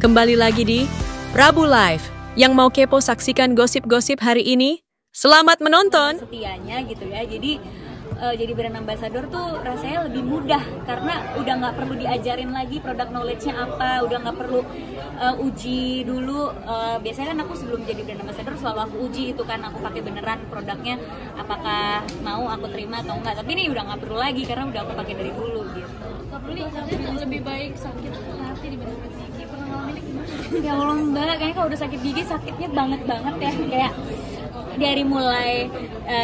Kembali lagi di Prabu Live. Yang mau kepo saksikan gosip-gosip hari ini, selamat menonton. Setianya gitu ya. Jadi brand ambassador tuh rasanya lebih mudah karena udah nggak perlu diajarin lagi produk knowledge-nya apa, udah nggak perlu uji dulu. Biasanya kan aku sebelum jadi brand ambassador selalu aku uji itu kan, aku pakai beneran produknya apakah mau aku terima atau enggak. Tapi ini udah nggak perlu lagi karena udah aku pakai dari dulu gitu. Lebih baik sakit hati dibanding gigi. Pernah ngalamin gimana? Ya Allah mbak, kayaknya kalau udah sakit gigi sakitnya banget ya, kayak dari mulai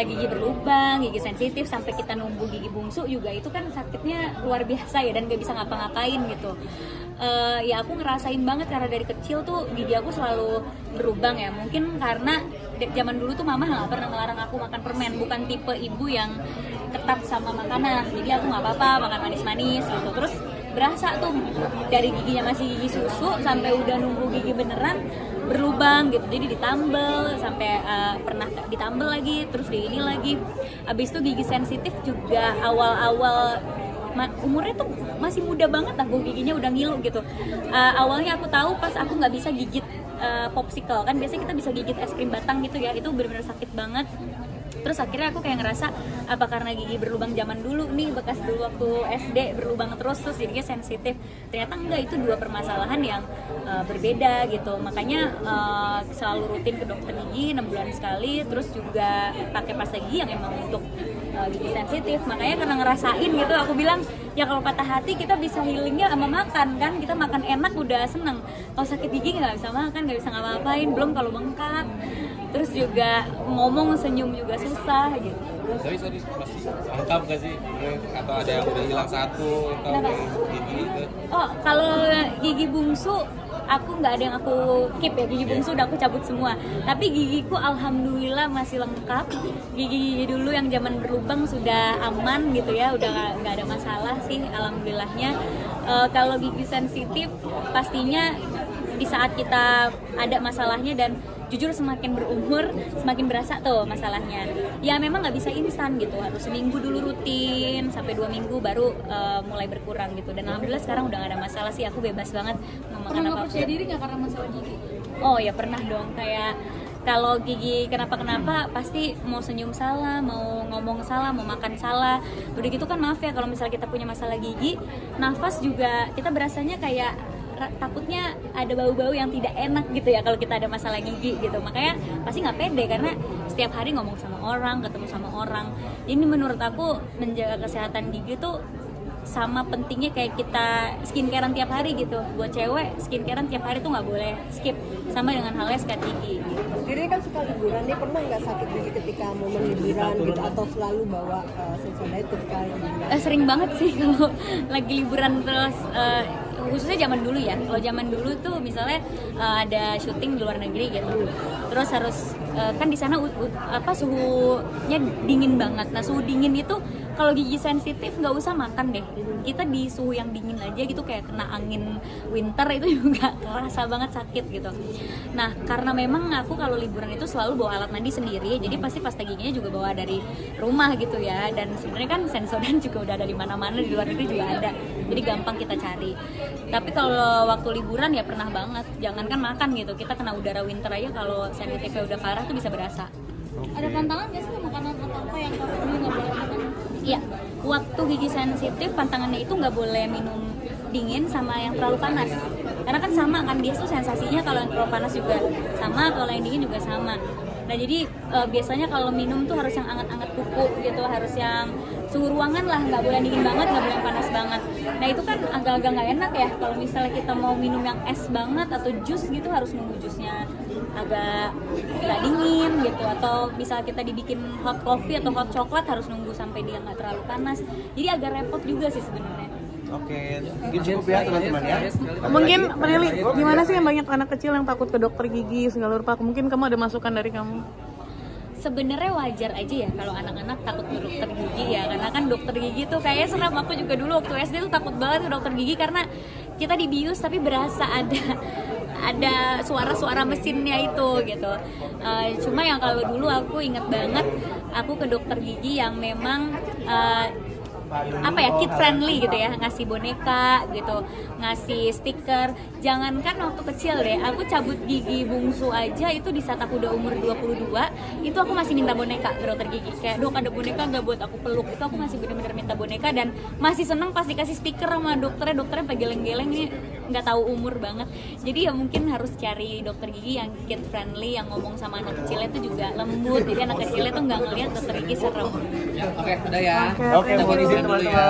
gigi berlubang, gigi sensitif sampai kita numbuh gigi bungsu juga itu kan sakitnya luar biasa ya, dan gak bisa ngapa-ngapain gitu. Ya aku ngerasain banget karena dari kecil tuh gigi aku selalu berlubang ya, mungkin karena zaman dulu tuh mama nggak pernah ngelarang aku makan permen, bukan tipe ibu yang ketat sama makanan, jadi aku nggak apa-apa makan manis-manis gitu. Terus berasa tuh dari giginya masih gigi susu sampai udah nunggu gigi beneran berlubang gitu, jadi ditambel sampai pernah ditambel lagi, terus di ini lagi. Abis itu gigi sensitif juga awal-awal umurnya tuh masih muda banget, aku giginya udah ngilu gitu. Awalnya aku tahu pas aku nggak bisa gigit popsicle, kan biasanya kita bisa gigit es krim batang gitu ya, itu benar-benar sakit banget. Terus akhirnya aku kayak ngerasa apa karena gigi berlubang zaman dulu nih, bekas dulu waktu SD berlubang terus jadinya sensitif. Ternyata enggak, itu dua permasalahan yang berbeda gitu. Makanya selalu rutin ke dokter gigi 6 bulan sekali, terus juga pakai pasta gigi yang emang untuk gigi sensitif. Makanya karena ngerasain gitu, aku bilang ya kalau patah hati kita bisa healingnya sama makan kan, kita makan enak udah seneng. Kalau sakit gigi nggak bisa makan, nggak bisa ngapa-ngapain, belum kalau bengkak. Terus juga ngomong senyum juga susah gitu. Tapi masih lengkap gak sih? Atau ada yang udah hilang satu atau gigi gitu? Oh, kalau gigi bungsu aku nggak ada yang aku keep ya, gigi bungsu udah aku cabut semua. Tapi gigiku alhamdulillah masih lengkap. Gigi dulu yang zaman berlubang sudah aman gitu ya, udah nggak ada masalah sih alhamdulillahnya. Kalau gigi sensitif pastinya di saat kita ada masalahnya, dan jujur semakin berumur semakin berasa tuh masalahnya. Ya memang nggak bisa instan gitu, harus seminggu dulu rutin sampai 2 minggu baru mulai berkurang gitu. Dan alhamdulillah sekarang udah nggak ada masalah sih, aku bebas banget mau makan Pernah apa. nggak percaya diri nggak karena masalah gigi? Oh ya pernah dong, kayak kalau gigi kenapa pasti mau senyum salah, mau ngomong salah, mau makan salah. Udah gitu kan maaf ya, kalau misalnya kita punya masalah gigi, nafas juga kita berasanya kayak takutnya ada bau-bau yang tidak enak gitu ya kalau kita ada masalah gigi gitu. Makanya pasti nggak pede karena setiap hari ngomong sama orang, ketemu sama orang. Ini menurut aku menjaga kesehatan gigi tuh sama pentingnya kayak kita skincarean tiap hari gitu. Buat cewek skincarean tiap hari tuh nggak boleh skip, sama dengan halnya sikat gigi gitu. Jadi kan suka liburan nih, pernah nggak sakit gigi ketika momen liburan gitu, atau selalu bawa sensodyne ketika liburan? Sering banget sih kalau lagi liburan, terus khususnya zaman dulu ya. Kalau zaman dulu tuh misalnya ada syuting di luar negeri gitu, terus harus kan di sana suhunya dingin banget. Nah suhu dingin itu kalau gigi sensitif nggak usah makan deh, kita di suhu yang dingin aja gitu, kayak kena angin winter itu juga kerasa banget sakit gitu. Nah karena memang aku kalau liburan itu selalu bawa alat mandi sendiri, jadi pasti pasta giginya juga bawa dari rumah gitu ya. Dan sebenarnya kan Sensodyne juga udah ada di mana-mana, di luar negeri juga ada, jadi gampang kita cari. Tapi kalau waktu liburan ya pernah banget, jangankan makan gitu, kita kena udara winter aja kalau sensitifnya udah parah tuh bisa berasa. Ada pantangan nggak sih makanan atau apa yang kamu nggak boleh makan? Iya, waktu gigi sensitif pantangannya itu nggak boleh minum dingin sama yang terlalu panas. Karena kan sama kan, dia tuh sensasinya kalau yang terlalu panas juga sama, kalau yang dingin juga sama. Nah jadi biasanya kalau minum tuh harus yang anget-anget kuku gitu, harus yang suhu ruangan lah, nggak boleh dingin banget, nggak boleh yang panas banget. Nah itu kan agak-agak nggak enak ya kalau misalnya kita mau minum yang es banget atau jus gitu, harus nunggu jusnya agak nggak dingin gitu. Atau misal kita dibikin hot coffee atau hot coklat harus nunggu sampai dia nggak terlalu panas. Jadi agak repot juga sih sebenarnya. Oke, mungkin cukup ya teman-teman ya. Mungkin Prilly, gimana sih yang banyak anak kecil yang takut ke dokter gigi segala rupa? Mungkin kamu ada masukan dari kamu? Sebenarnya wajar aja ya kalau anak-anak takut ke dokter gigi ya, karena kan dokter gigi tuh kayaknya serem. Aku juga dulu waktu SD tuh takut banget ke dokter gigi karena kita dibius tapi berasa ada suara-suara mesinnya itu gitu. Cuma yang kalau dulu aku inget banget, aku ke dokter gigi yang memang apa ya, kid friendly gitu ya, ngasih boneka gitu, ngasih stiker. Jangankan waktu kecil deh, aku cabut gigi bungsu aja itu di saat aku udah umur 22, itu aku masih minta boneka ke dokter gigi. Kayak, "Dok, ada boneka nggak buat aku peluk?" Itu aku masih bener-bener minta boneka, dan masih seneng pasti kasih stiker sama dokternya sampai geleng-geleng, ini nggak tahu umur banget. Jadi ya mungkin harus cari dokter gigi yang kid friendly, yang ngomong sama anak kecilnya itu juga lembut, jadi anak kecilnya tuh nggak ngelihat dokter gigi serem. Oke, udah ya. Oke, Kita Bu. izin dulu ya.